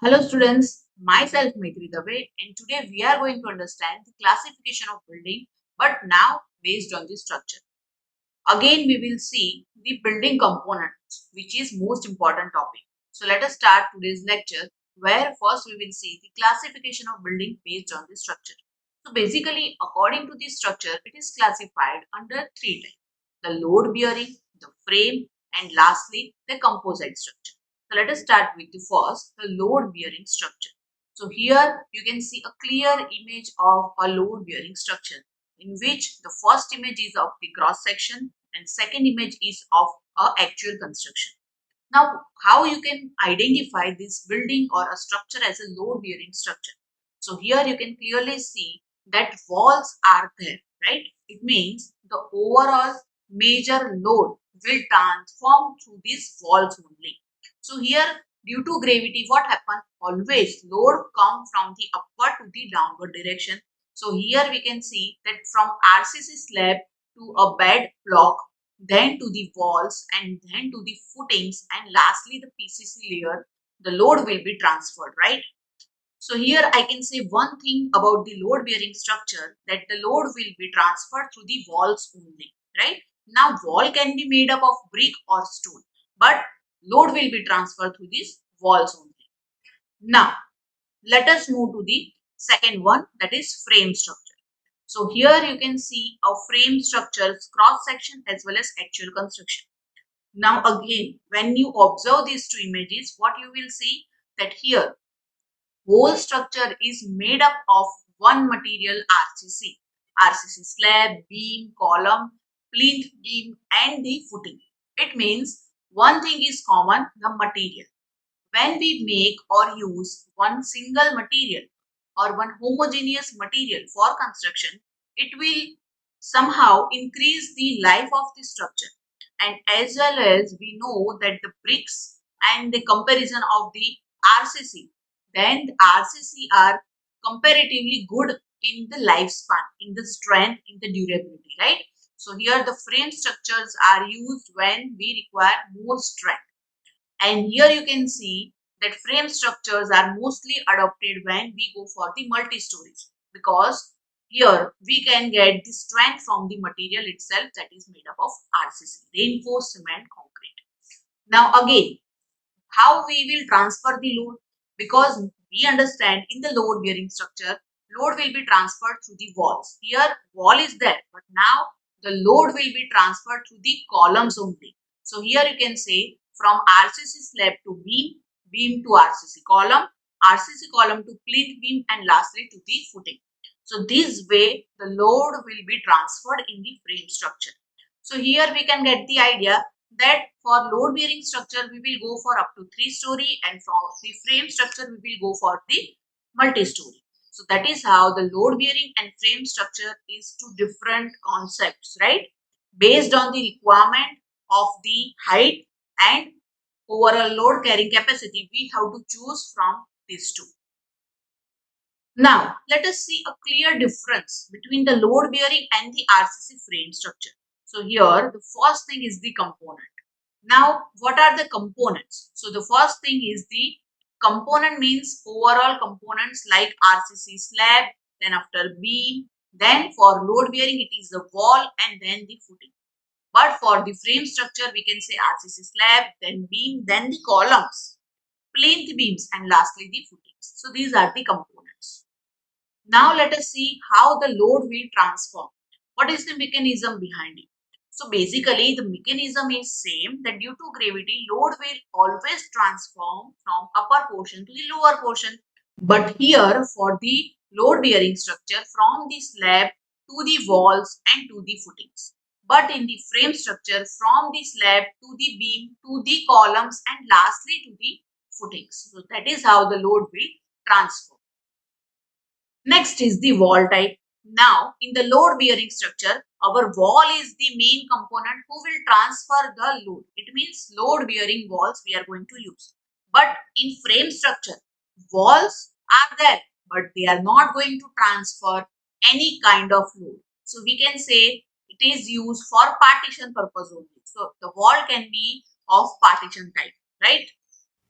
Hello students, myself Maitri Dave and today we are going to understand the classification of building but now based on the structure. Again we will see the building components which is most important topic. So let us start today's lecture where first we will see the classification of building based on the structure. So basically according to the structure it is classified under three types: the load bearing, the frame and lastly the composite structure. So let us start with the first, the load bearing structure. So here you can see a clear image of a load bearing structure in which the first image is of the cross section and second image is of a actual construction. Now, how you can identify this building or a structure as a load bearing structure? So here you can clearly see that walls are there, right? It means the overall major load will transform through these walls only. So here due to gravity what happens? Always load come from the upward to the downward direction. So here we can see that from RCC slab to a bed block, then to the walls and then to the footings and lastly the PCC layer, the load will be transferred, right? So here I can say one thing about the load bearing structure, that the load will be transferred through the walls only, right? Now wall can be made up of brick or stone, but load will be transferred through these walls only. Now let us move to the second one, that is frame structure. So here you can see a frame structure's cross section as well as actual construction. Now again, when you observe these two images, what you will see that here whole structure is made up of one material RCC. RCC slab, beam, column, plinth beam and the footing. It means one thing is common, the material. When we make or use one single material or one homogeneous material for construction, it will somehow increase the life of the structure. And as well as we know that the bricks and the comparison of the RCC, then the RCC are comparatively good in the lifespan, in the strength, in the durability, right? So here the frame structures are used when we require more strength. And here you can see that frame structures are mostly adopted when we go for the multi-stories, because here we can get the strength from the material itself, that is made up of RCC, reinforced cement concrete. Now again, how we will transfer the load? Because we understand in the load bearing structure, load will be transferred through the walls. Here wall is there, but now the load will be transferred through the columns only. So here you can say from RCC slab to beam, beam to RCC column to plinth beam and lastly to the footing. So this way the load will be transferred in the frame structure. So here we can get the idea that for load bearing structure we will go for up to 3-story and for the frame structure we will go for the multi-story. So that is how the load bearing and frame structure is two different concepts, right? Based on the requirement of the height and overall load carrying capacity, we have to choose from these two. Now, let us see a clear difference between the load bearing and the RCC frame structure. So here, the first thing is the component. Now, what are the components? So the first thing is the component means overall components like RCC slab, then after beam, then for load bearing it is the wall and then the footing. But for the frame structure we can say RCC slab, then beam, then the columns, plinth beams and lastly the footings. So these are the components. Now let us see how the load will transform. What is the mechanism behind it? So basically the mechanism is same, that due to gravity load will always transform from upper portion to the lower portion. But here for the load bearing structure from the slab to the walls and to the footings. But in the frame structure from the slab to the beam to the columns and lastly to the footings. So that is how the load will transform. Next is the wall type. Now, in the load bearing structure, our wall is the main component who will transfer the load. It means load bearing walls we are going to use. But in frame structure, walls are there, but they are not going to transfer any kind of load. So we can say it is used for partition purpose only. So the wall can be of partition type, right?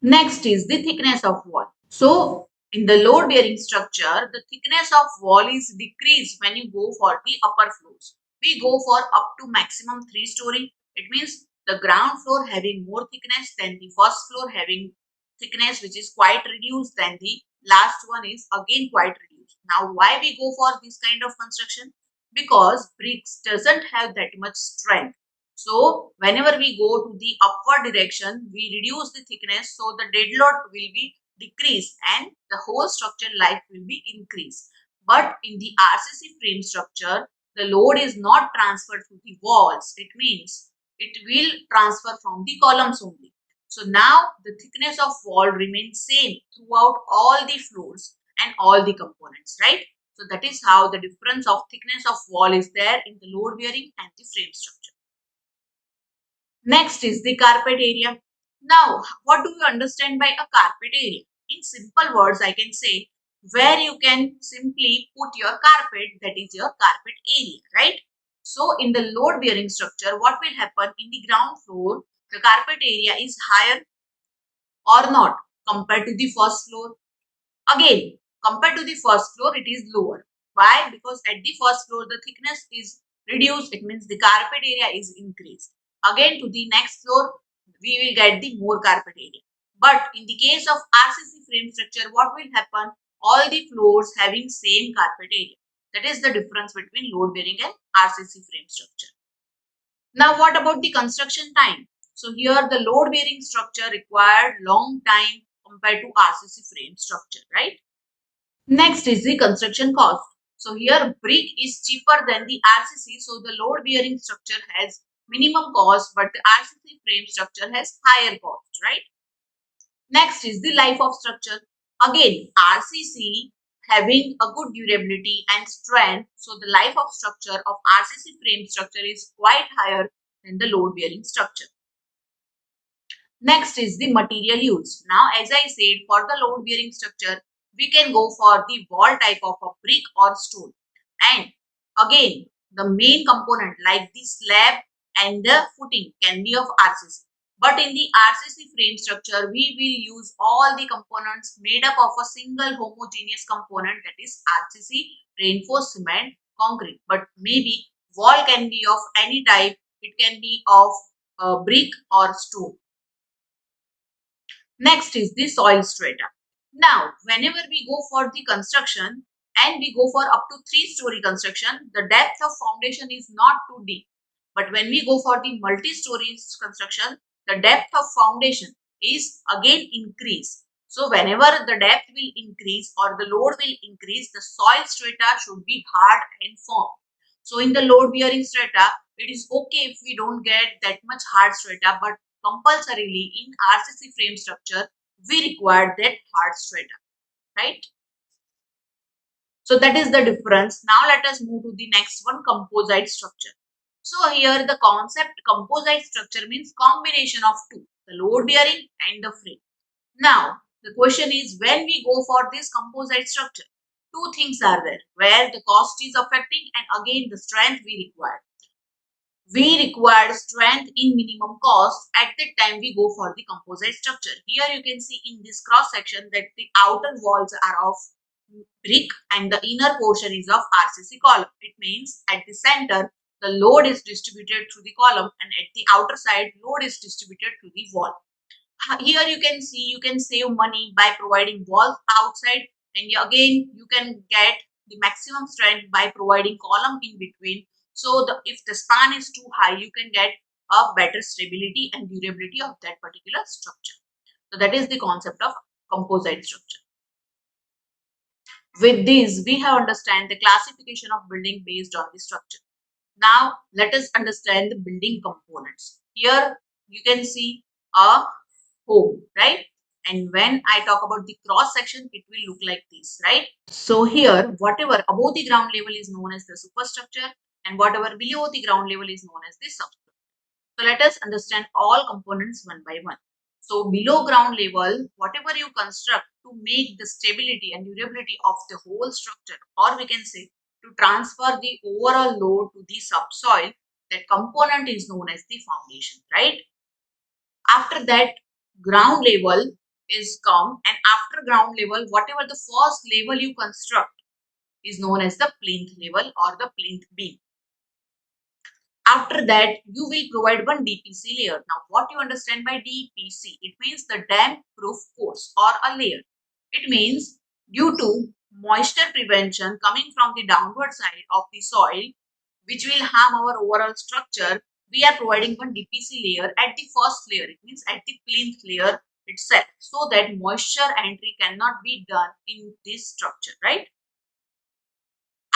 Next is the thickness of wall. So in the load bearing structure, the thickness of wall is decreased when you go for the upper floors. We go for up to maximum 3 story. It means the ground floor having more thickness than the first floor having thickness which is quite reduced, than the last one is again quite reduced. Now why we go for this kind of construction? Because bricks doesn't have that much strength. So whenever we go to the upward direction, we reduce the thickness, so the dead load will be decrease and the whole structure life will be increased. But in the RCC frame structure, the load is not transferred to the walls. It means it will transfer from the columns only. So now the thickness of wall remains same throughout all the floors and all the components, right? So that is how the difference of thickness of wall is there in the load bearing and the frame structure. Next is the carpet area. Now, what do you understand by a carpet area? In simple words, I can say where you can simply put your carpet, that is your carpet area, right? So, in the load bearing structure, what will happen in the ground floor? The carpet area is higher or not compared to the first floor. Again, compared to the first floor, it is lower. Why? Because at the first floor, the thickness is reduced. It means the carpet area is increased. Again, to the next floor, we will get the more carpet area. But in the case of RCC frame structure, what will happen? All the floors having same carpet area. That is the difference between load bearing and RCC frame structure. Now, what about the construction time? So here the load bearing structure required long time compared to RCC frame structure, right? Next is the construction cost. So here brick is cheaper than the RCC, so the load bearing structure has minimum cost, but the RCC frame structure has higher cost, right? Next is the life of structure. Again, RCC having a good durability and strength, so the life of structure of RCC frame structure is quite higher than the load bearing structure. Next is the material used. Now, as I said, for the load bearing structure, we can go for the wall type of a brick or stone. And again, the main component like the slab and the footing can be of RCC. But in the RCC frame structure, we will use all the components made up of a single homogeneous component, that is RCC, reinforced cement, concrete. But maybe wall can be of any type. It can be of brick or stone. Next is the soil strata. Now, whenever we go for the construction and we go for up to 3 story construction, the depth of foundation is not too deep. But when we go for the multi-story construction, the depth of foundation is again increased. So, whenever the depth will increase or the load will increase, the soil strata should be hard and firm. So, in the load bearing strata, it is okay if we don't get that much hard strata, but compulsorily in RCC frame structure, we require that hard strata, right? So that is the difference. Now let us move to the next one, composite structure. So here the concept composite structure means combination of two, the load bearing and the frame. Now the question is, when we go for this composite structure, two things are there where the cost is affecting and again the strength we require. We require strength in minimum cost. At that time we go for the composite structure. Here you can see in this cross section that the outer walls are of brick and the inner portion is of RCC column. It means at the center the load is distributed through the column and at the outer side load is distributed to the wall. Here you can see you can save money by providing walls outside, and again you can get the maximum strength by providing column in between. So if the span is too high, you can get a better stability and durability of that particular structure. So that is the concept of composite structure. With this, we have understand the classification of building based on the structure. Now let us understand the building components. Here you can see a home, right? And when I talk about the cross section, it will look like this, right? So here, whatever above the ground level is known as the superstructure and whatever below the ground level is known as the substructure. So let us understand all components one by one. So below ground level, whatever you construct to make the stability and durability of the whole structure, or we can say to transfer the overall load to the subsoil, that component is known as the foundation, right? After that, ground level, is come, and after ground level, whatever the first level you construct is known as the plinth level or the plinth beam. After that, you will provide one DPC layer. Now, what you understand by DPC? It means the damp proof course or a layer. It means due to moisture prevention coming from the downward side of the soil, which will harm our overall structure, we are providing one DPC layer at the first layer. It means at the plinth layer itself, so that moisture entry cannot be done in this structure, right?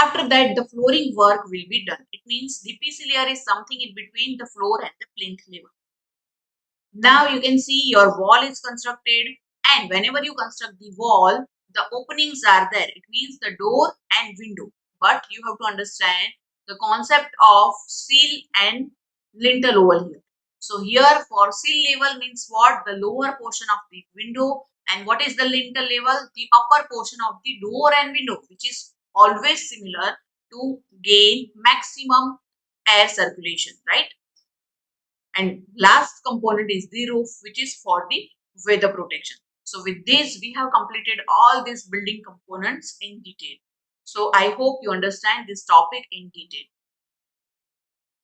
After that, the flooring work will be done. It means DPC layer is something in between the floor and the plinth level. Now you can see your wall is constructed, and whenever you construct the wall, the openings are there. It means the door and window. But you have to understand the concept of sill and lintel over here. So here for sill level means what? The lower portion of the window, and what is the lintel level? The upper portion of the door and window, which is always similar to gain maximum air circulation, right? And last component is the roof, which is for the weather protection. So with this, we have completed all these building components in detail. So I hope you understand this topic in detail.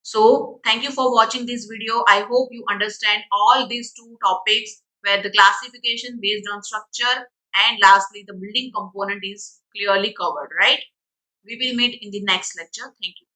So thank you for watching this video. I hope you understand all these two topics, where the classification based on structure and lastly the building component is clearly covered, right? We will meet in the next lecture. Thank you.